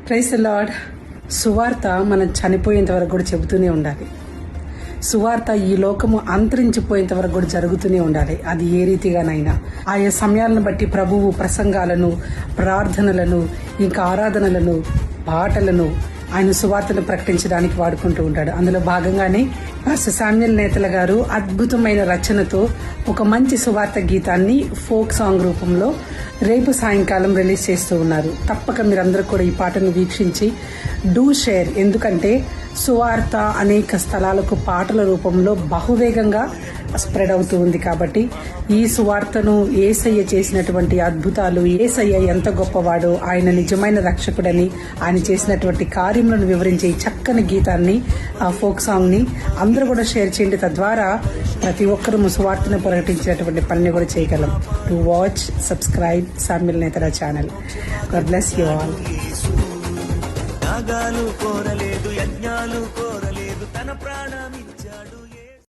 Praise the lord. సువార్త మనం చనిపోయేంత వరకు కూడా చెబుతూనే ఉండాలి. సువార్త ఈ లోకము అంతరించిపోయేంత వరకు కూడా జరుగుతూనే ఉండాలి. అది ఏ రీతిగానైనా ఆయా సమయాలను బట్టి ప్రభువు ప్రసంగాలను, ప్రార్థనలను, ఇంకా ఆరాధనలను, పాటలను ఆయన సువార్తను ప్రకటించడానికి వాడుకుంటూ ఉంటాడు. అందులో భాగంగానే పాస్టర్ శామ్యూల్ నేతల గారు అద్భుతమైన రచనతో ఒక మంచి సువార్త గీతాన్ని ఫోక్ సాంగ్ రూపంలో రేపు సాయంకాలం రిలీజ్ చేస్తూ ఉన్నారు. తప్పక మీరందరూ కూడా ఈ పాటను వీక్షించి డూ షేర్. ఎందుకంటే సువార్త అనేక స్థలాలకు పాటల రూపంలో బహువేగంగా స్ప్రెడ్ అవుతూ ఉంది. కాబట్టి ఈ సువార్తను యేసయ్య చేసినటువంటి అద్భుతాలు, యేసయ్య ఎంత గొప్పవాడో, ఆయన నిజమైన రక్షకుడని, ఆయన చేసినటువంటి కార్యములను వివరించే చక్కని గీతాన్ని, ఆ ఫోక్ సాంగ్ ని అందరూ కూడా షేర్ చేయండి. తద్వారా ప్రతి ఒక్కరూ సువార్తను ప్రకటించినటువంటి పనిని కూడా చేయగలం. టు వాచ్, సబ్స్క్రైబ్ శామ్యూల్ నేతల channel. God bless you all. యాగాలు కోరలేదు, యజ్ఞాలు కోరలేదు, తన ప్రాణమి